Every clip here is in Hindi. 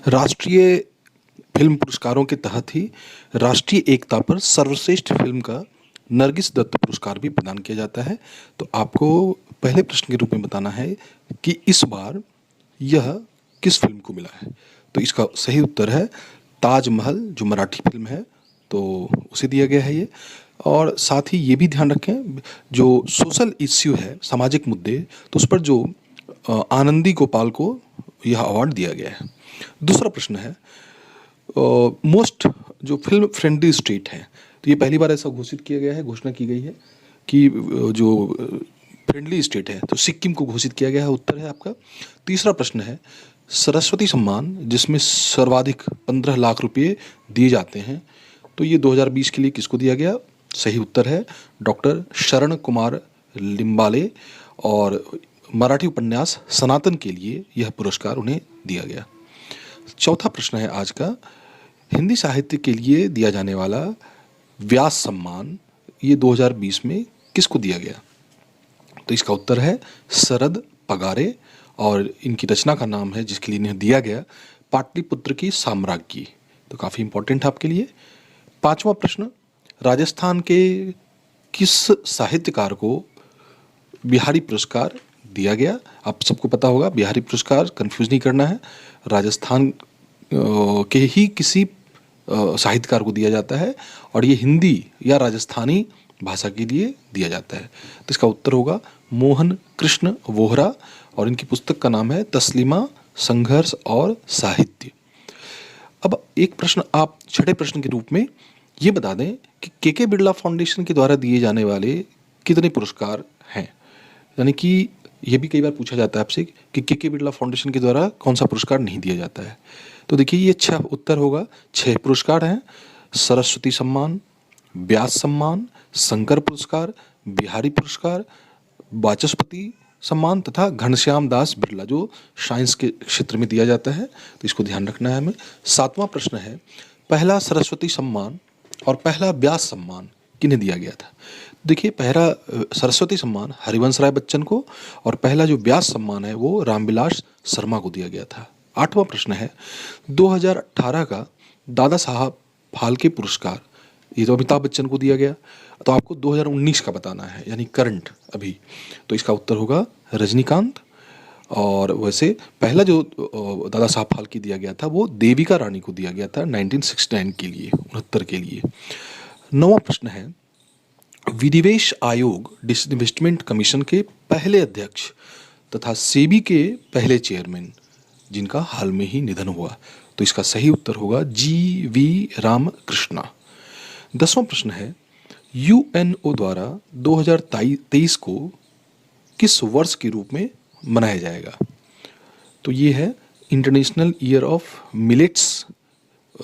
राष्ट्रीय फिल्म पुरस्कारों के तहत ही राष्ट्रीय एकता पर सर्वश्रेष्ठ फिल्म का नरगिस दत्त पुरस्कार भी प्रदान किया जाता है। तो आपको पहले प्रश्न के रूप में बताना है कि इस बार यह किस फिल्म को मिला है। तो इसका सही उत्तर है ताजमहल, जो मराठी फिल्म है, तो उसे दिया गया है ये। और साथ ही ये भी ध्यान रखें, जो सोशल इश्यू है, सामाजिक मुद्दे, तो उस पर जो आनंदी गोपाल को यह अवार्ड दिया गया है। दूसरा प्रश्न है मोस्ट जो फिल्म फ्रेंडली स्टेट है, तो ये पहली बार ऐसा घोषित किया गया है, घोषणा की गई है कि जो फ्रेंडली स्टेट है तो सिक्किम को घोषित किया गया है। उत्तर है आपका। तीसरा प्रश्न है सरस्वती सम्मान, जिसमें सर्वाधिक 15 लाख रुपए दिए जाते हैं, तो ये 2020 के लिए किसको दिया गया। सही उत्तर है डॉक्टर शरण कुमार लिम्बाले, और मराठी उपन्यास सनातन के लिए यह पुरस्कार उन्हें दिया गया। चौथा प्रश्न है आज का, हिंदी साहित्य के लिए दिया जाने वाला व्यास सम्मान ये 2020 में किसको दिया गया। तो इसका उत्तर है शरद पगारे, और इनकी रचना का नाम है जिसके लिए इन्हें दिया गया पाटलिपुत्र की साम्राज्ञी। तो काफ़ी इंपॉर्टेंट है आपके लिए। पांचवा प्रश्न, राजस्थान के किस साहित्यकार को बिहारी पुरस्कार दिया गया। आप सबको पता होगा बिहारी पुरस्कार, कंफ्यूज नहीं करना है, राजस्थान के ही किसी साहित्यकार को दिया जाता है, और ये हिंदी या राजस्थानी भाषा के लिए दिया जाता है। तो इसका उत्तर होगा मोहन कृष्ण वोहरा, और इनकी पुस्तक का नाम है तस्लीमा, संघर्ष और साहित्य। अब एक प्रश्न आप छठे प्रश्न के रूप में ये बता दें कि के बिरला फाउंडेशन के द्वारा दिए जाने वाले कितने पुरस्कार हैं। यानी कि ये भी कई बार पूछा जाता है आपसे कि के बिरला फाउंडेशन के द्वारा कौन सा पुरस्कार नहीं दिया जाता है। तो देखिए ये अच्छा उत्तर होगा, 6 पुरस्कार हैं। सरस्वती सम्मान, व्यास सम्मान, शंकर पुरस्कार, बिहारी पुरस्कार, वाचस्पति सम्मान तथा घनश्याम दास बिरला, जो साइंस के क्षेत्र में दिया जाता है। तो इसको ध्यान रखना है हमें। सातवां प्रश्न है, पहला सरस्वती सम्मान और पहला व्यास सम्मान किन्हें दिया गया था। देखिए पहला सरस्वती सम्मान हरिवंश राय बच्चन को, और पहला जो व्यास सम्मान है वो रामविलास शर्मा को दिया गया था। आठवां प्रश्न है 2018 का दादा साहब फाल्के पुरस्कार, ये तो अमिताभ बच्चन को दिया गया, तो आपको 2019 का बताना है, यानी करंट अभी। तो इसका उत्तर होगा रजनीकांत। और वैसे पहला जो दादा साहब फाल्के दिया गया था वो देविका रानी को दिया गया था 1969 के लिए, 69 के लिए। नौवां प्रश्न है विनिवेश आयोग डिसइन्वेस्टमेंट कमीशन के पहले अध्यक्ष तथा सेबी के पहले चेयरमैन जिनका हाल में ही निधन हुआ। तो इसका सही उत्तर होगा GV रामकृष्णा। 10वां प्रश्न है UNO द्वारा 2023 को किस वर्ष के रूप में मनाया जाएगा। तो ये है इंटरनेशनल ईयर ऑफ मिलेट्स,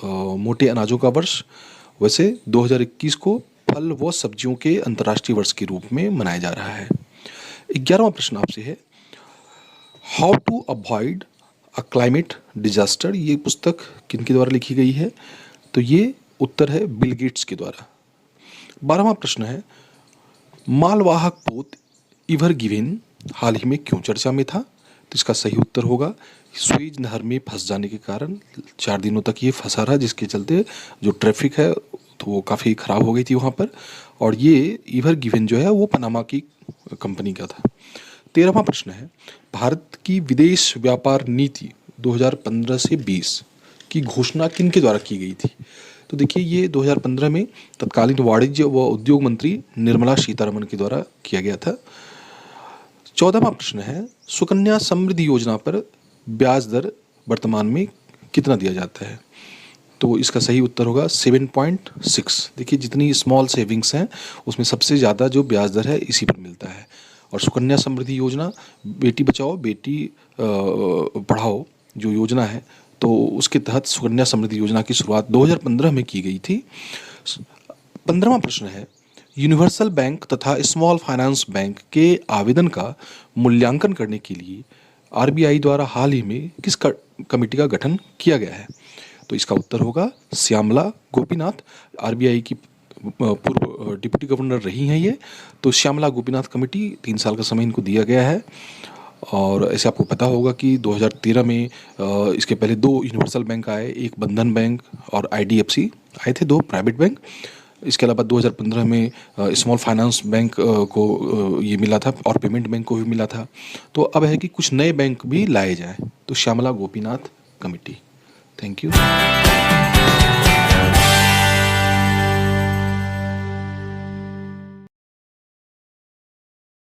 मोटे अनाजों का वर्ष। वैसे 2021 को फल व सब्जियों के अंतर्राष्ट्रीय वर्ष के रूप में मनाया जा रहा है। 11वां प्रश्न आपसे है how to avoid a climate disaster, ये पुस्तक किनके द्वारा लिखी गई है। तो ये उत्तर है बिल गेट्स के द्वारा। 12वां प्रश्न है मालवाहक पोत इवर गिवेन हाल ही में क्यों चर्चा में था। तो इसका सही उत्तर होगा स्वेज नहर में फंस जाने के कारण 4 दिनों तक ये फंसा रहा, जिसके चलते जो ट्रैफिक है तो वो काफ़ी ख़राब हो गई थी वहाँ पर। और ये इवर गिवेन जो है वो पनामा की कंपनी का था। 13वां प्रश्न है भारत की विदेश व्यापार नीति 2015 से 20 की घोषणा किन के द्वारा की गई थी। तो देखिए ये 2015 में तत्कालीन वाणिज्य व उद्योग मंत्री निर्मला सीतारमण के द्वारा किया गया था। 14वां प्रश्न है सुकन्या समृद्धि योजना पर ब्याज दर वर्तमान में कितना दिया जाता है। तो इसका सही उत्तर होगा 7.6। देखिए जितनी स्मॉल सेविंग्स हैं उसमें सबसे ज़्यादा जो ब्याज दर है इसी पर मिलता है। और सुकन्या समृद्धि योजना बेटी बचाओ बेटी पढ़ाओ जो योजना है, तो उसके तहत सुकन्या समृद्धि योजना की शुरुआत 2015 में की गई थी। 15वां प्रश्न है यूनिवर्सल बैंक तथा स्मॉल फाइनेंस बैंक के आवेदन का मूल्यांकन करने के लिए RBI द्वारा हाल ही में किस कमेटी का गठन किया गया है। तो इसका उत्तर होगा श्यामला गोपीनाथ, RBI की पूर्व डिप्टी गवर्नर रही हैं ये। तो श्यामला गोपीनाथ कमेटी 3 साल का समय इनको दिया गया है। और ऐसे आपको पता होगा कि 2013 में इसके पहले दो यूनिवर्सल बैंक आए, एक बंधन बैंक और आईडीएफसी आए थे, दो प्राइवेट बैंक। इसके अलावा 2015 में स्मॉल फाइनेंस बैंक को ये मिला था और पेमेंट बैंक को भी मिला था। तो अब है कि कुछ नए बैंक भी लाए जाए, तो Shyamala Gopinath committee. Thank you.